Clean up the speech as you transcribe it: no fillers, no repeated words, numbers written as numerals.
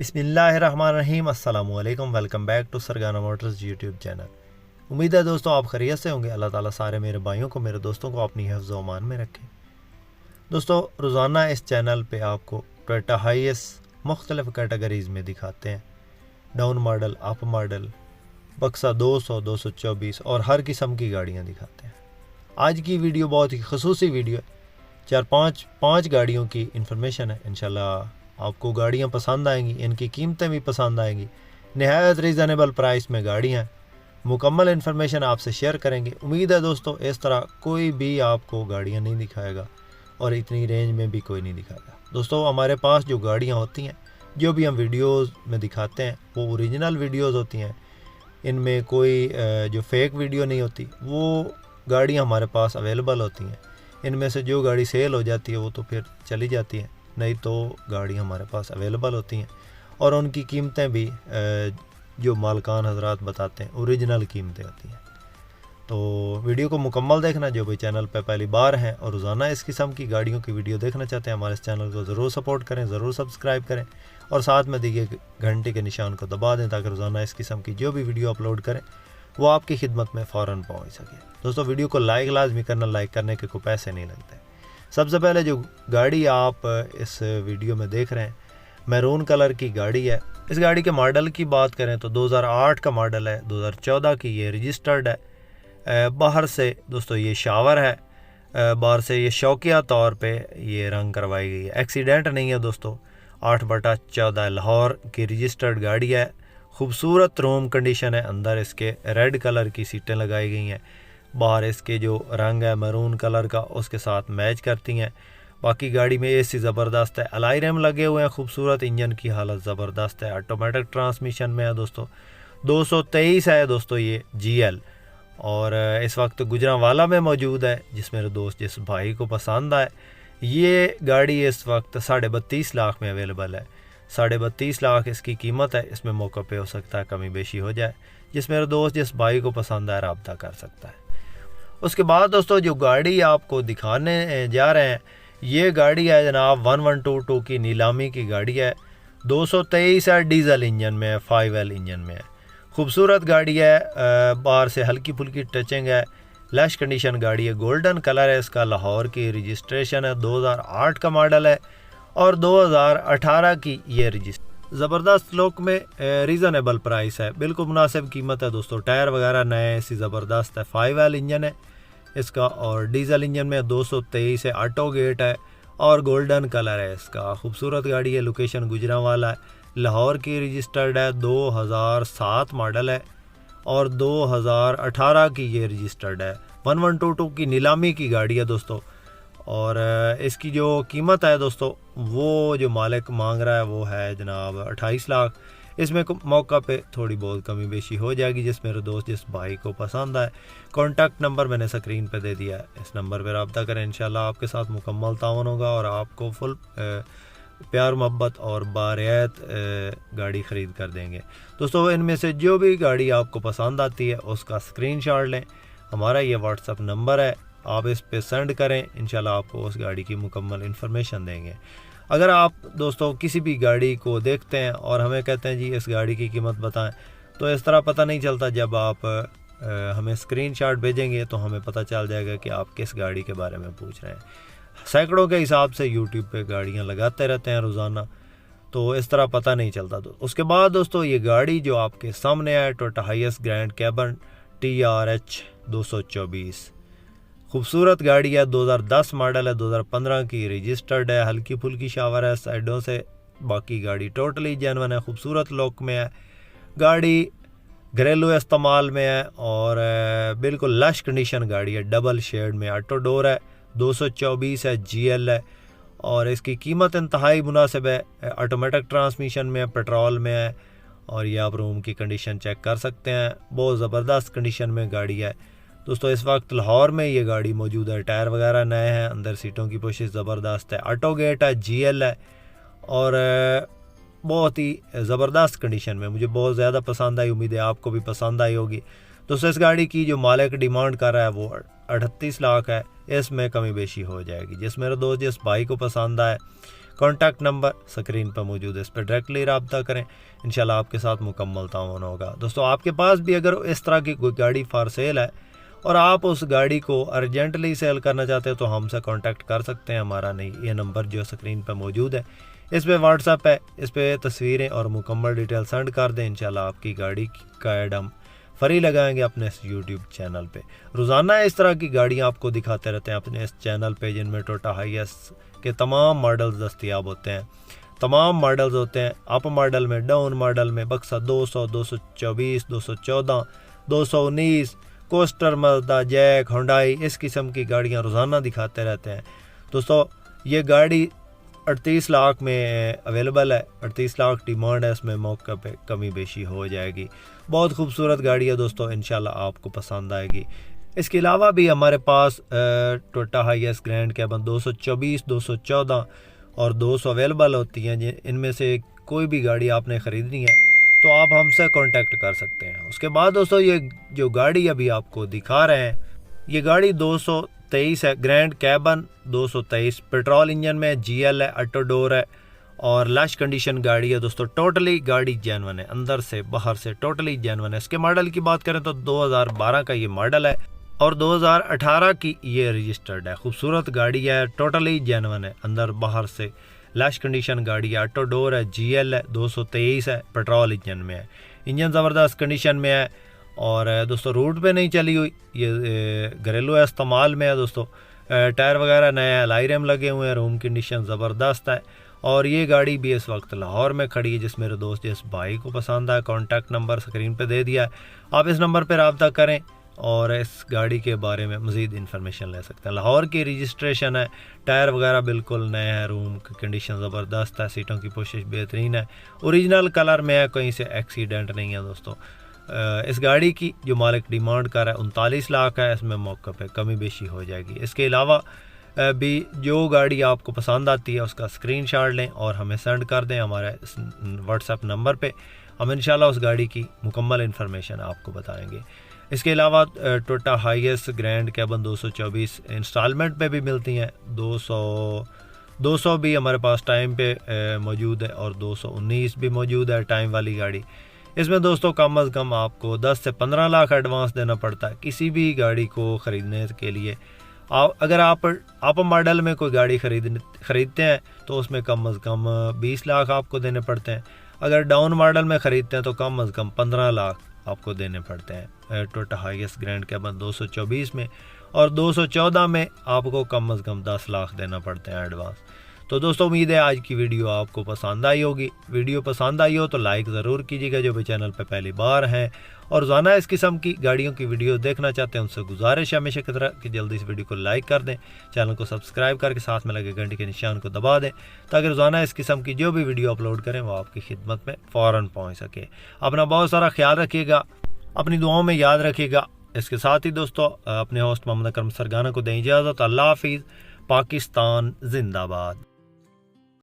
बिस्मिल्लाहिर्रहमानिर्रहीम अस्सलामुअलैकुम। Welcome back to Sargana motors YouTube channel. उम्मीद है दोस्तों आप खैरियत से होंगे। अल्लाह ताला सारे मेरे भाइयों को, मेरे दोस्तों को अपनी हिफ्ज़ व अमान में रखे। दोस्तों रोज़ाना इस चैनल पे आपको टोयोटा हाईएस मुख्तलिफ़ कैटेगरीज़ में दिखाते हैं। डाउन मॉडल, अप मॉडल, बक्सा 200, 224 और हर किस्म की गाड़ियाँ दिखाते हैं। आज की वीडियो बहुत ही खसूसी वीडियो है। पाँच गाड़ियों की इन्फॉर्मेशन है। इंशाल्लाह आपको गाड़ियाँ पसंद आएंगी, इनकी कीमतें भी पसंद आएंगी। नहायत रीज़नेबल प्राइस में गाड़ियाँ, मुकम्मल इन्फॉर्मेशन आपसे शेयर करेंगे। उम्मीद है दोस्तों इस तरह कोई भी आपको गाड़ियाँ नहीं दिखाएगा और इतनी रेंज में भी कोई नहीं दिखाएगा। दोस्तों हमारे पास जो गाड़ियाँ होती हैं, जो भी हम वीडियोज़ में दिखाते हैं, वो ओरिजिनल वीडियोज़ होती हैं। इनमें कोई जो फेक वीडियो नहीं होती। वो गाड़ियाँ हमारे पास अवेलेबल होती हैं। इनमें से जो गाड़ी सेल हो जाती है वो तो फिर चली जाती है, नहीं तो गाड़ियाँ हमारे पास अवेलेबल होती हैं और उनकी कीमतें भी जो मालकान हजरात बताते हैं ओरिजिनल कीमतें होती हैं। तो वीडियो को मुकम्मल देखना। जो भी चैनल पे पहली बार हैं और रोज़ाना इस किस्म की गाड़ियों की वीडियो देखना चाहते हैं, हमारे इस चैनल को ज़रूर सपोर्ट करें, ज़रूर सब्सक्राइब करें और साथ में दिए घंटे के निशान को दबा दें ताकि रोज़ाना इस किस्म की जो भी वीडियो अपलोड करें वो आपकी खिदमत में फ़ौरन पहुँच सके। दोस्तों वीडियो को लाइक लाजमी करना, लाइक करने के कोई पैसे नहीं लगते। सबसे पहले जो गाड़ी आप इस वीडियो में देख रहे हैं मैरून कलर की गाड़ी है। इस गाड़ी के मॉडल की बात करें तो 2008 का मॉडल है। 2014 की ये रजिस्टर्ड है। बाहर से दोस्तों ये शावर है, बाहर से ये शौकिया तौर पे ये रंग करवाई गई है, एक्सीडेंट नहीं है दोस्तों। 8/14 लाहौर की रजिस्टर्ड गाड़ी है। खूबसूरत रूम कंडीशन है। अंदर इसके रेड कलर की सीटें लगाई गई हैं। बाहर इसके जो रंग है मैरून कलर का उसके साथ मैच करती हैं। बाकी गाड़ी में एसी ज़बरदस्त है, अलाई रैम लगे हुए हैं, खूबसूरत इंजन की हालत ज़बरदस्त है। ऑटोमेटिक ट्रांसमिशन में है दोस्तों। 223 है दोस्तों ये GL और इस वक्त गुजरांवाला में मौजूद है। जिस मेरे दोस्त जिस भाई को पसंद आए, ये गाड़ी इस वक्त 32.5 लाख में अवेलेबल है। 32.5 लाख इसकी कीमत है। इसमें मौका पे हो सकता है कमी बेशी हो जाए। जिस मेरे दोस्त जिस भाई को पसंद आए रब्ता कर सकता है। उसके बाद दोस्तों जो गाड़ी आपको दिखाने जा रहे हैं, ये गाड़ी है जनाब 1122 की नीलामी की गाड़ी है। 223 है, डीजल इंजन में है, 5L इंजन में है। खूबसूरत गाड़ी है। बाहर से हल्की फुल्की टचिंग है। लैश कंडीशन गाड़ी है। गोल्डन कलर है इसका। लाहौर की रजिस्ट्रेशन है। 2008 का मॉडल है और 2018 की ये रजिस्ट्रेशन। ज़बरदस्त लुक में रीज़नेबल प्राइस है, बिल्कुल मुनासिब कीमत है दोस्तों। टायर वगैरह नए ऐसी ज़बरदस्त है। 5L इंजन है इसका और डीजल इंजन में 223 है। ऑटो गेट है और गोल्डन कलर है इसका। खूबसूरत गाड़ी है। लोकेशन गुजरांवाला है। लाहौर की रजिस्टर्ड है। 2007 मॉडल है और 2018 की ये रजिस्टर्ड है। 1122 की नीलामी की गाड़ी है दोस्तों और इसकी जो कीमत है दोस्तों वो जो मालिक मांग रहा है वो है जनाब 28 लाख। इसमें मौका पे थोड़ी बहुत कमी बेशी हो जाएगी। जिस मेरे दोस्त जिस भाई को पसंद आए, कॉन्टैक्ट नंबर मैंने स्क्रीन पे दे दिया है। इस नंबर पर रब्ता करें, इंशाल्लाह आपके साथ मुकम्मल ताउन होगा और आपको फुल प्यार मोहब्बत और बारियत गाड़ी ख़रीद कर देंगे। दोस्तों इनमें से जो भी गाड़ी आपको पसंद आती है उसका स्क्रीनशॉट लें। हमारा ये व्हाट्सअप नंबर है, आप इस पे सेंड करें, इंशाल्लाह आपको उस गाड़ी की मुकम्मल इन्फॉर्मेशन देंगे। अगर आप दोस्तों किसी भी गाड़ी को देखते हैं और हमें कहते हैं जी इस गाड़ी की कीमत बताएं, तो इस तरह पता नहीं चलता। जब आप हमें स्क्रीनशॉट भेजेंगे तो हमें पता चल जाएगा कि आप किस गाड़ी के बारे में पूछ रहे हैं। सैकड़ों के हिसाब से यूट्यूब पे गाड़ियाँ लगाते रहते हैं रोज़ाना, तो इस तरह पता नहीं चलता। उसके बाद दोस्तों ये गाड़ी जो आपके सामने है Toyota Hiace grand cabin TRH 224। खूबसूरत गाड़ी है। 2010 मॉडल है। 2015 की रजिस्टर्ड है। हल्की फुल्की शावर है साइडों से। बाकी गाड़ी टोटली जेन्युइन है, खूबसूरत लुक में है। गाड़ी घरेलू इस्तेमाल में है और बिल्कुल लश कंडीशन गाड़ी है। डबल शेड में ऑटो डोर है। 224 है, GL है और इसकी कीमत इंतहाई मुनासिब है। ऑटोमेटिक ट्रांसमिशन में है, पेट्रोल में है और ये आप रूम की कंडीशन चेक कर सकते हैं। बहुत ज़बरदस्त कंडीशन में गाड़ी है दोस्तों। इस वक्त लाहौर में ये गाड़ी मौजूद है। टायर वगैरह नए हैं। अंदर सीटों की पोशिश ज़बरदस्त है। ऑटो गेट है, GL है और बहुत ही ज़बरदस्त कंडीशन में। मुझे बहुत ज़्यादा पसंद आई, उम्मीद है आपको भी पसंद आई होगी। दोस्तों इस गाड़ी की जो मालिक डिमांड कर रहा है वो 38 लाख है। इसमें कमी बेशी हो जाएगी। जिस मेरे दोस्त जिस भाई को पसंद आए कॉन्टैक्ट नंबर स्क्रीन पर मौजूद है, इस पर डायरेक्टली रब्ता करें, इंशाल्लाह आपके साथ मुकम्मल ताउन होगा। दोस्तों आपके पास भी अगर इस तरह की कोई गाड़ी फॉर सेल है और आप उस गाड़ी को अर्जेंटली सेल करना चाहते हो तो हमसे कांटेक्ट कर सकते हैं। हमारा नहीं ये नंबर जो स्क्रीन पर मौजूद है, इस पर व्हाट्सएप है, इस पर तस्वीरें और मुकम्मल डिटेल सेंड कर दें, इंशाल्लाह आपकी गाड़ी का ऐड हम फ्री लगाएंगे अपने इस यूट्यूब चैनल पे। रोज़ाना इस तरह की गाड़ियाँ आपको दिखाते रहते हैं अपने इस चैनल पे, जिनमें टोयोटा हाईएस के तमाम मॉडल्स दस्तयाब होते हैं। तमाम मॉडल्स होते हैं, अप मॉडल में, डाउन मॉडल में, बक्सा 200, 224, 214, 219, कोस्टर, मज़दा, जैक, हुंडई, इस किस्म की गाड़ियाँ रोज़ाना दिखाते रहते हैं। दोस्तों ये गाड़ी 38 लाख में अवेलेबल है, 38 लाख डिमांड है, इसमें मौके पे कमी बेशी हो जाएगी। बहुत खूबसूरत गाड़ी है दोस्तों, इंशाल्लाह आपको पसंद आएगी। इसके अलावा भी हमारे पास टोयोटा हाईएस ग्रैंड कैबन 224, 214 और 200 अवेलेबल होती हैं। इनमें से कोई भी गाड़ी आपने ख़रीदनी है तो आप हमसे कांटेक्ट कर सकते हैं। उसके बाद दोस्तों ये जो गाड़ी अभी आपको दिखा रहे हैं, ये गाड़ी 223 है, ग्रैंड कैबन 223, पेट्रोल इंजन में, जीएल है, ऑटो डोर है और लश कंडीशन गाड़ी है दोस्तों। टोटली गाड़ी जेन्युइन है, अंदर से बाहर से टोटली जेन्युइन है। इसके मॉडल की बात करें तो 2012 का ये मॉडल है और 2018 की ये रजिस्टर्ड है। खूबसूरत गाड़ी है, टोटली जेन्युइन है, अंदर बाहर से लैश कंडीशन गाड़ी है, ऑटो डोर है, जीएल है, 223 है, पेट्रोल इंजन में है, इंजन ज़बरदस्त कंडीशन में है और दोस्तों रूट पे नहीं चली हुई, ये घरेलू इस्तेमाल में है दोस्तों। टायर वगैरह नए हैं, एलॉय रिम लगे हुए हैं, रूम कंडीशन ज़बरदस्त है और ये गाड़ी भी इस वक्त लाहौर में खड़ी है। जिस मेरे दोस्त जिस भाई को पसंद आए, कॉन्टैक्ट नंबर स्क्रीन पर दे दिया है, आप इस नंबर पर रब्ता करें और इस गाड़ी के बारे में मज़ीद इन्फॉर्मेशन ले सकते हैं। लाहौर की रजिस्ट्रेशन है, टायर वगैरह बिल्कुल नए हैं, रूम की कंडीशन ज़बरदस्त है, सीटों की पोशिश बेहतरीन है, ओरिजिनल कलर में है, कहीं से एक्सीडेंट नहीं है दोस्तों। इस गाड़ी की जो मालिक डिमांड कर रहा है 39 लाख है, इसमें मौके पे कमी बेशी हो जाएगी। इसके अलावा भी जो गाड़ी आपको पसंद आती है उसका स्क्रीनशॉट लें और हमें सेंड कर दें हमारे व्हाट्सएप नंबर पे, हम इंशाल्लाह उस गाड़ी की मुकम्मल इन्फॉर्मेशन आपको बताएंगे। इसके अलावा Toyota Hiace grand cabin 224 instalment पे भी मिलती हैं, 200 भी हमारे पास टाइम पे मौजूद है और 219 भी मौजूद है टाइम वाली गाड़ी। इसमें दोस्तों कम अज़ कम आपको 10 से 15 लाख एडवांस देना पड़ता है किसी भी गाड़ी को ख़रीदने के लिए। अगर आप मॉडल में कोई गाड़ी ख़रीदते हैं तो उसमें कम अज़ कम 20 लाख आपको देने पड़ते हैं। अगर डाउन मॉडल में ख़रीदते हैं तो कम अज़ कम 15 लाख आपको देने पड़ते हैं टोयोटा हाईएस ग्रैंड कैबन 224 में, और 214 में आपको कम अज़ कम 10 लाख देना पड़ते हैं एडवांस। तो दोस्तों उम्मीद है आज की वीडियो आपको पसंद आई होगी। वीडियो पसंद आई हो तो लाइक ज़रूर कीजिएगा जो भी चैनल पर पहली बार हैं, और रोज़ाना इस किस्म की गाड़ियों की वीडियो देखना चाहते हैं उनसे गुजारिश है हमेशा की तरह कि जल्दी इस वीडियो को लाइक कर दें, चैनल को सब्सक्राइब करके साथ में लगे घंटे के निशान को दबा दें ताकि रोज़ाना इस किस्म की जो भी वीडियो अपलोड करें वो आपकी खिदमत में फ़ौरन पहुँच सके। अपना बहुत सारा ख्याल रखिएगा, अपनी दुआओं में याद रखिएगा। इसके साथ ही दोस्तों अपने होस्ट मोहम्मद अकरम सरगाना को दें इजाज़त। अल्लाह हाफिज़। पाकिस्तान जिंदाबाद।